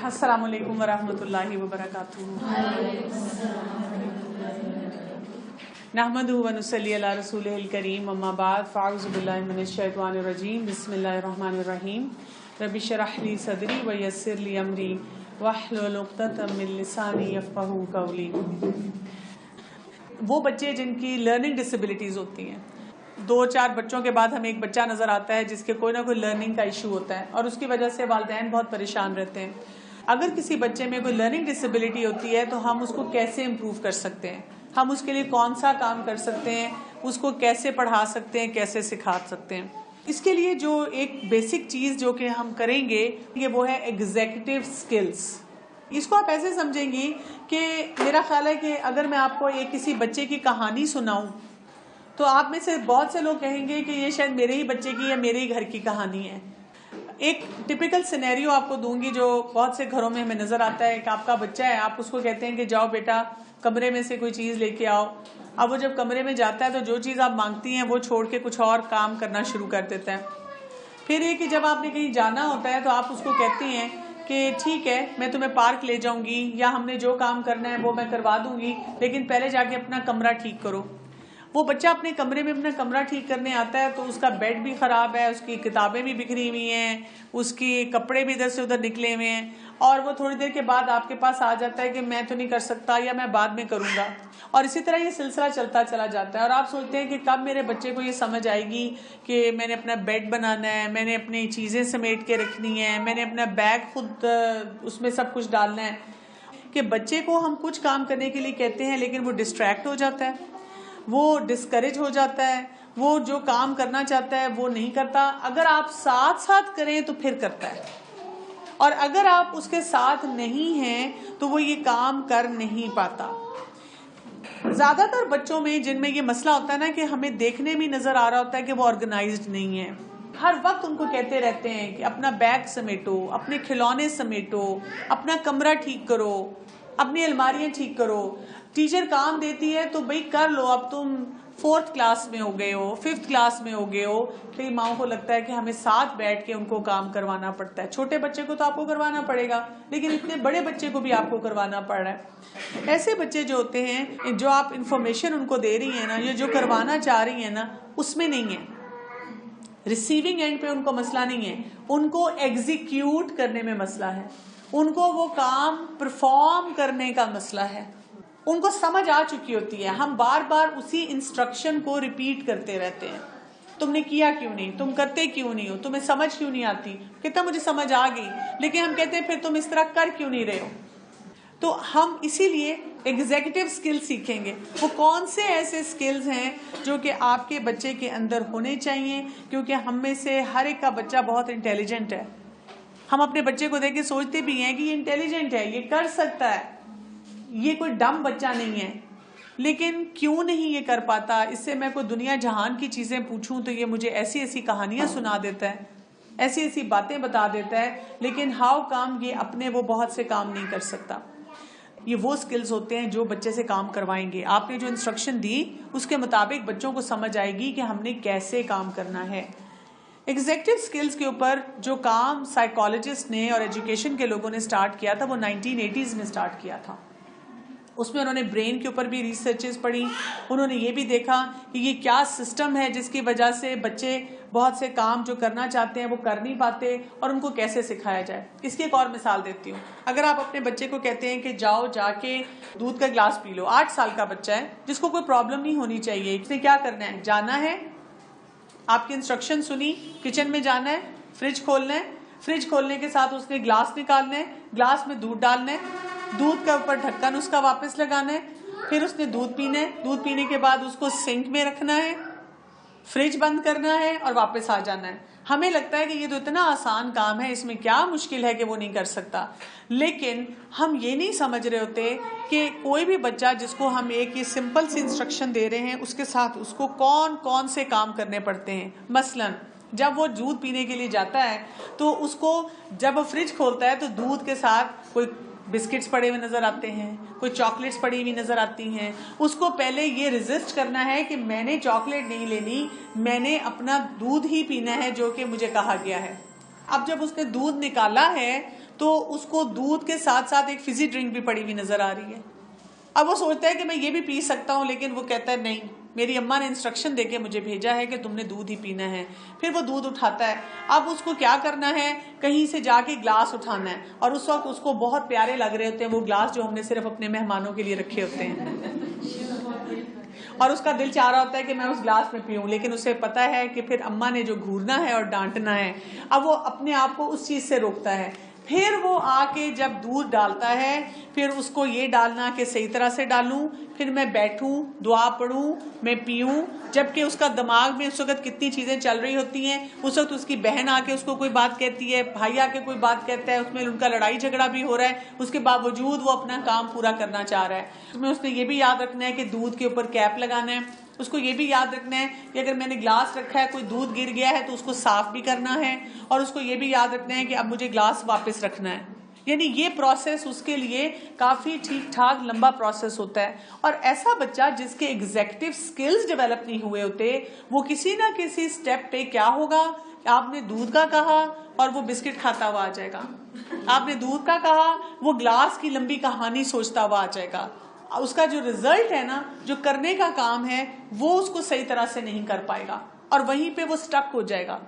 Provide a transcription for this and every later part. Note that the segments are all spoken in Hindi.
अस्सलामु अलैकुम वरहमतुल्लाहि वबरकातुहू। नहमदुहु व नुसल्ली अला रसूलिहिल करीम, अम्मा बाद, फ़अऊज़ु बिल्लाहि मिनश शैतानिर रजीम, बिस्मिल्लाहिर रहमानिर रहीम। रब्बि इश्रह ली सदरी व यस्सिर ली अमरी वहलुल उक़दतम मिन लिसानी यफ़क़हू क़ौली। वो बच्चे जिनकी लर्निंग डिसेबिलिटीज़ होती हैं, 2-4 बच्चों के बाद हमें एक बच्चा नज़र आता है जिसके कोई ना कोई लर्निंग का इशू होता है और उसकी वजह से वालिदैन बहुत परेशान रहते हैं। अगर किसी बच्चे में कोई लर्निंग डिसेबिलिटी होती है तो हम उसको कैसे इम्प्रूव कर सकते हैं, हम उसके लिए कौन सा काम कर सकते हैं, उसको कैसे पढ़ा सकते हैं, कैसे सिखा सकते हैं। इसके लिए जो एक बेसिक चीज़ जो कि हम करेंगे ये वो है एग्जीक्यूटिव स्किल्स। इसको आप ऐसे समझेंगी कि मेरा ख्याल है कि अगर मैं आपको एक किसी बच्चे की कहानी सुनाऊं तो आप में से बहुत से लोग कहेंगे कि ये शायद मेरे ही बच्चे की या मेरे ही घर की कहानी है। एक टिपिकल सिनेरियो आपको दूंगी जो बहुत से घरों में हमें नजर आता है कि आपका बच्चा है, आप उसको कहते हैं कि जाओ बेटा कमरे में से कोई चीज लेके आओ। अब वो जब कमरे में जाता है तो जो चीज आप मांगती हैं वो छोड़ के कुछ और काम करना शुरू कर देता है। फिर ये कि जब आपने कहीं जाना होता है तो आप उसको कहती हैं कि ठीक है मैं तुम्हें पार्क ले जाऊंगी या हमने जो काम करना है वो मैं करवा दूंगी, लेकिन पहले जाके अपना कमरा ठीक करो। वो बच्चा अपने कमरे में अपना कमरा ठीक करने आता है तो उसका बेड भी खराब है, उसकी किताबें भी बिखरी हुई हैं, उसके कपड़े भी इधर से उधर निकले हुए हैं और वो थोड़ी देर के बाद आपके पास आ जाता है कि मैं तो नहीं कर सकता या मैं बाद में करूंगा। और इसी तरह ये सिलसिला चलता चला जाता है और आप सोचते हैं कि कब मेरे बच्चे को ये समझ आएगी कि मैंने अपना बेड बनाना है, मैंने अपनी चीजें समेट के रखनी है, मैंने अपना बैग खुद उसमें सब कुछ डालना है। कि बच्चे को हम कुछ काम करने के लिए कहते हैं लेकिन वो डिस्ट्रैक्ट हो जाता है, वो डिस्करेज हो जाता है, वो जो काम करना चाहता है वो नहीं करता। अगर आप साथ साथ करें तो फिर करता है और अगर आप उसके साथ नहीं हैं तो वो ये काम कर नहीं पाता। ज्यादातर बच्चों में जिनमें ये मसला होता है ना कि हमें देखने में नजर आ रहा होता है कि वो ऑर्गेनाइज्ड नहीं है, हर वक्त उनको कहते रहते हैं कि अपना बैग समेटो, अपने खिलौने समेटो, अपना कमरा ठीक करो, अपनी अलमारियां ठीक करो। टीचर काम देती है तो भाई कर लो, अब तुम 4th क्लास में हो गए हो, 5th क्लास में हो गए हो। कई माओ को लगता है कि हमें साथ बैठ के उनको काम करवाना पड़ता है। छोटे बच्चे को तो आपको करवाना पड़ेगा लेकिन इतने बड़े बच्चे को भी आपको करवाना पड़ रहा है। ऐसे बच्चे जो होते हैं, जो आप इंफॉर्मेशन उनको दे रही है ना, ये जो करवाना चाह रही है ना, उसमें नहीं है, रिसीविंग एंड पे उनको मसला नहीं है, उनको एग्जीक्यूट करने में मसला है, उनको वो काम परफॉर्म करने का मसला है। उनको समझ आ चुकी होती है, हम बार बार उसी इंस्ट्रक्शन को रिपीट करते रहते हैं। तुमने किया क्यों नहीं, तुम करते क्यों नहीं हो, तुम्हें समझ क्यों नहीं आती, कितना मुझे समझ आ गई, लेकिन हम कहते हैं फिर तुम इस तरह कर क्यों नहीं रहे हो। तो हम इसीलिए एग्जीक्यूटिव स्किल्स सीखेंगे। वो कौन से ऐसे स्किल्स हैं जो कि आपके बच्चे के अंदर होने चाहिए, क्योंकि हम में से हर एक का बच्चा बहुत इंटेलिजेंट है। हम अपने बच्चे को देख के सोचते भी हैं कि ये इंटेलिजेंट है, ये कर सकता है, ये कोई डम बच्चा नहीं है, लेकिन क्यों नहीं ये कर पाता। इससे मैं कोई दुनिया जहान की चीजें पूछूं तो ये मुझे ऐसी ऐसी कहानियां सुना देता है, ऐसी ऐसी बातें बता देता है, लेकिन हाउ काम ये अपने वो बहुत से काम नहीं कर सकता। ये वो स्किल्स होते हैं जो बच्चे से काम करवाएंगे। आपने जो इंस्ट्रक्शन दी उसके मुताबिक बच्चों को समझ आएगी कि हमने कैसे काम करना है। एग्जीक्यूटिव स्किल्स के ऊपर जो काम साइकोलॉजिस्ट ने और एजुकेशन के लोगों ने स्टार्ट किया था वो 1980s में स्टार्ट किया था। उसमें उन्होंने ब्रेन के ऊपर भी रिसर्चेस पढ़ी, उन्होंने ये भी देखा कि ये क्या सिस्टम है जिसकी वजह से बच्चे बहुत से काम जो करना चाहते हैं वो कर नहीं पाते और उनको कैसे सिखाया जाए। इसकी एक और मिसाल देती हूँ। अगर आप अपने बच्चे को कहते हैं कि जाओ जाके दूध का गिलास पी लो, 8 साल का बच्चा है जिसको कोई प्रॉब्लम नहीं होनी चाहिए, इसने क्या करना है, जाना है, आपकी इंस्ट्रक्शन सुनी, किचन में जाना है, फ्रिज खोलना है, फ्रिज खोलने के साथ उसने गिलास निकालना है, गिलास में दूध डालना है, दूध का ऊपर ढक्कन उसका वापस लगाना है, फिर उसने दूध पीना है, दूध पीने के बाद उसको सिंक में रखना है, फ्रिज बंद करना है और वापस आ जाना है। हमें लगता है कि ये तो इतना आसान काम है, इसमें क्या मुश्किल है कि वो नहीं कर सकता। लेकिन हम ये नहीं समझ रहे होते कि कोई भी बच्चा जिसको हम एक ये सिंपल सी इंस्ट्रक्शन दे रहे हैं उसके साथ उसको कौन कौन से काम करने पड़ते हैं। मसलन जब वो दूध पीने के लिए जाता है तो उसको जब वो फ्रिज खोलता है तो दूध के साथ कोई बिस्किट्स पड़े हुए नजर आते हैं, कोई चॉकलेट्स पड़ी हुई नजर आती हैं। उसको पहले ये रेजिस्ट करना है कि मैंने चॉकलेट नहीं लेनी, मैंने अपना दूध ही पीना है जो कि मुझे कहा गया है। अब जब उसने दूध निकाला है तो उसको दूध के साथ साथ एक फिजी ड्रिंक भी पड़ी हुई नजर आ रही है। अब वो सोचता है कि मैं ये भी पी सकता हूँ, लेकिन वो कहता है नहीं, मेरी अम्मा ने इंस्ट्रक्शन देके मुझे भेजा है कि तुमने दूध ही पीना है। फिर वो दूध उठाता है। अब उसको क्या करना है, कहीं से जाके ग्लास उठाना है, और उस वक्त उसको बहुत प्यारे लग रहे होते हैं वो ग्लास जो हमने सिर्फ अपने मेहमानों के लिए रखे होते हैं, और उसका दिल चाह रहा होता है कि मैं उस ग्लास में पीऊं, लेकिन उसे पता है कि फिर अम्मा ने जो घूरना है और डांटना है। अब वो अपने आप को उस चीज से रोकता है। फिर वो आके जब दूध डालता है, फिर उसको ये डालना कि सही तरह से डालूं, फिर मैं बैठूं, दुआ पढ़ूं, मैं पीऊं, जबकि उसका दिमाग में उस वक्त कितनी चीजें चल रही होती हैं। उस वक्त उसकी बहन आके उसको कोई बात कहती है, भाई आके कोई बात कहता है, उसमें उनका लड़ाई झगड़ा भी हो रहा है, उसके बावजूद वो अपना काम पूरा करना चाह रहा है। उसमें उसने ये भी याद रखना है कि दूध के ऊपर कैप लगाना है, उसको ये भी याद रखना है कि अगर मैंने ग्लास रखा है, कोई दूध गिर गया है तो उसको साफ भी करना है, और उसको ये भी याद रखना है कि अब मुझे ग्लास वापस रखना है। यानी ये प्रोसेस उसके लिए काफी ठीक ठाक लंबा प्रोसेस होता है। और ऐसा बच्चा जिसके एग्जीक्यूटिव स्किल्स डेवलप नहीं हुए होते, वो किसी ना किसी स्टेप पे क्या होगा, आपने दूध का कहा और वो बिस्किट खाता हुआ आ जाएगा, आपने दूध का कहा वो ग्लास की लंबी कहानी सोचता हुआ आ जाएगा। उसका जो रिजल्ट है ना, जो करने का काम है, वो उसको सही तरह से नहीं कर पाएगा, और वहीं पे वो स्टक हो जाएगा,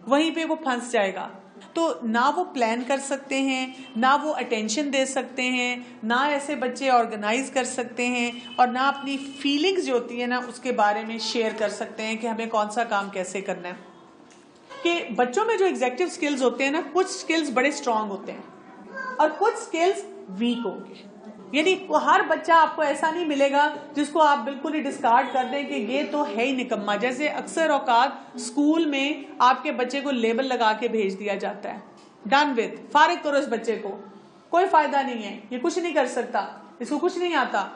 वहीं पे वो फंस जाएगा। तो ना वो प्लान कर सकते हैं, ना वो अटेंशन दे सकते हैं, ना ऐसे बच्चे ऑर्गेनाइज कर सकते हैं, और ना अपनी फीलिंग्स जो होती है ना उसके बारे में शेयर कर सकते हैं कि हमें कौन सा काम कैसे करना है। कि बच्चों में जो एग्जीक्यूटिव स्किल्स होते हैं ना, कुछ स्किल्स बड़े स्ट्रांग होते हैं और कुछ स्किल्स वीक होंगे। यानी हर बच्चा आपको ऐसा नहीं मिलेगा जिसको आप बिल्कुल ही डिस्कार्ड कर दें कि ये तो है ही निकम्मा। जैसे अक्सर औकात स्कूल में आपके बच्चे को लेबल लगा के भेज दिया जाता है, डन विद, फारिग करो इस बच्चे को, कोई फायदा नहीं है, ये कुछ नहीं कर सकता, इसको कुछ नहीं आता।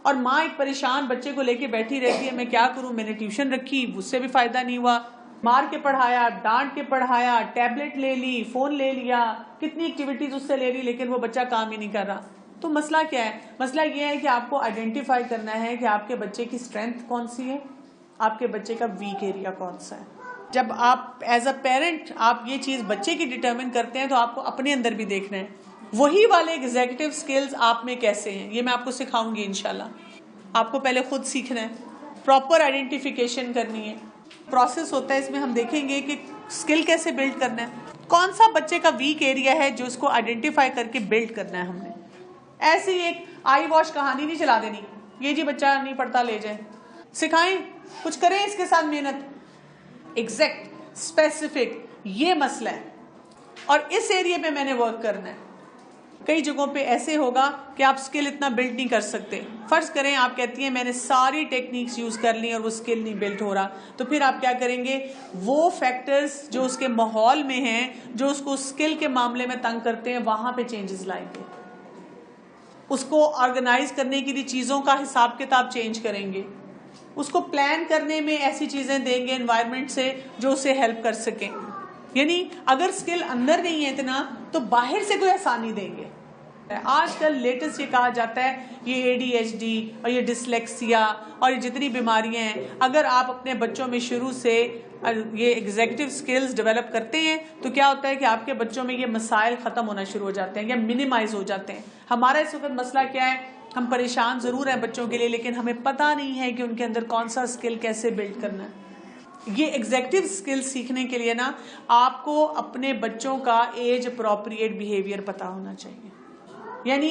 और माँ एक परेशान बच्चे को लेके बैठी रहती है, मैं क्या करूं, मैंने ट्यूशन रखी, उससे भी फायदा नहीं हुआ, मार के पढ़ाया, डांट के पढ़ाया, टैबलेट ले ली, फोन ले लिया, कितनी एक्टिविटीज उससे ले ली, लेकिन वो बच्चा काम ही नहीं कर रहा। तो मसला क्या है? मसला ये है कि आपको आइडेंटिफाई करना है कि आपके बच्चे की स्ट्रेंथ कौन सी है, आपके बच्चे का वीक एरिया कौन सा है। जब आप एज अ पेरेंट आप ये चीज बच्चे की डिटरमिन करते हैं, तो आपको अपने अंदर भी देखना है वही वाले एग्जीक्यूटिव स्किल्स आप में कैसे हैं। ये मैं आपको सिखाऊंगी इंशाल्लाह। आपको पहले खुद सीखना है, प्रॉपर आइडेंटिफिकेशन करनी है, प्रोसेस होता है इसमें। हम देखेंगे कि स्किल कैसे बिल्ड करना है, कौन सा बच्चे का वीक एरिया है जो उसको आइडेंटिफाई करके बिल्ड करना है हमने। ऐसी एक आई वॉश कहानी नहीं चला देनी, ये जी बच्चा नहीं पढ़ता ले जाए, सिखाएं, कुछ करें इसके साथ मेहनत। एग्जैक्ट, स्पेसिफिक, ये मसला है, और इस एरिया पे मैंने वर्क करना है। कई जगहों पे ऐसे होगा कि आप स्किल इतना बिल्ड नहीं कर सकते। फर्ज करें आप कहती हैं मैंने सारी टेक्निक्स यूज कर ली और वो स्किल नहीं बिल्ड हो रहा, तो फिर आप क्या करेंगे, वो फैक्टर्स जो उसके माहौल में हैं, जो उसको स्किल के मामले में तंग करते हैं, वहां पे चेंजेस लाएंगे। उसको ऑर्गेनाइज करने के लिए चीजों का हिसाब किताब चेंज करेंगे, उसको प्लान करने में ऐसी चीजें देंगे एनवायरनमेंट से जो उसे हेल्प कर सके। यानी अगर स्किल अंदर नहीं है इतना, तो बाहर से कोई आसानी देंगे। आजकल लेटेस्ट ये कहा जाता है ये ADHD और ये डिसलेक्सिया और ये जितनी बीमारियां हैं, अगर आप अपने बच्चों में शुरू से ये एग्जीक्यूटिव स्किल्स डेवलप करते हैं, तो क्या होता है कि आपके बच्चों में ये मसाइल खत्म होना शुरू हो जाते हैं या मिनिमाइज हो जाते हैं। हमारा इस वक्त मसला क्या है, हम परेशान जरूर हैं बच्चों के लिए, लेकिन हमें पता नहीं है कि उनके अंदर कौन सा स्किल कैसे बिल्ड करना है। ये एग्जीक्यूटिव स्किल्स सीखने के लिए ना आपको अपने बच्चों का एज अप्रोप्रिएट बिहेवियर पता होना चाहिए। यानी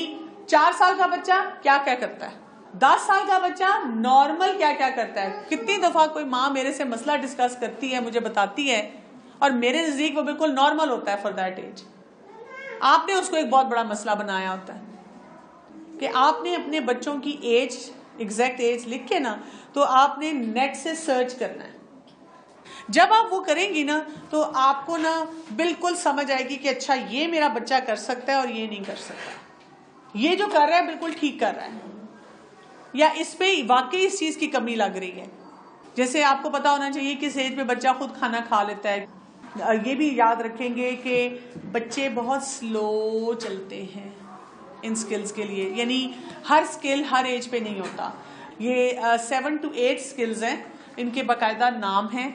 4 साल का बच्चा क्या क्या करता है, 10 साल का बच्चा नॉर्मल क्या क्या करता है। कितनी दफा कोई माँ मेरे से मसला डिस्कस करती है, मुझे बताती है, और मेरे नजदीक वो बिल्कुल नॉर्मल होता है फॉर दैट एज। आपने उसको एक बहुत बड़ा मसला बनाया होता है कि आपने अपने बच्चों की एज, एग्जैक्ट एज लिख के ना, तो आपने नेट से सर्च करना है। जब आप वो करेंगी ना, तो आपको ना बिल्कुल समझ आएगी कि अच्छा ये मेरा बच्चा कर सकता है और ये नहीं कर सकता, ये जो कर रहा है बिल्कुल ठीक कर रहा है, या इस पे वाकई इस चीज की कमी लग रही है। जैसे आपको पता होना चाहिए किस एज पे बच्चा खुद खाना खा लेता है। ये भी याद रखेंगे कि बच्चे बहुत स्लो चलते हैं इन स्किल्स के लिए, यानी हर स्किल हर एज पे नहीं होता। ये 7 to 8 स्किल्स हैं, इनके बाकायदा नाम हैं।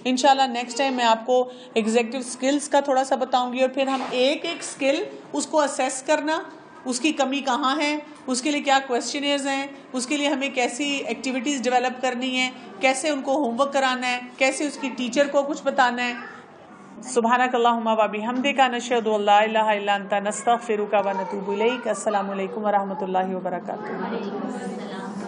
इंशाल्लाह नेक्स्ट टाइम मैं आपको एग्जीक्यूटिव स्किल्स का थोड़ा सा बताऊंगी और फिर हम एक एक स्किल उसको असेस करना, उसकी कमी कहाँ है, उसके लिए क्या क्वेश्चनर्स हैं, उसके लिए हमें कैसी एक्टिविटीज़ डेवलप करनी है, कैसे उनको होमवर्क कराना है, कैसे उसकी टीचर को कुछ बताना है। सुब्हानकल्लाहुम्मा व बिहम्दिका नशहदु अल्ला इलाहा इल्ला अंता नस्तगफिरुका व नतूबु इलैक। अस्सलामु अलैकुम व रहमतुल्लाहि व बरकातुहू।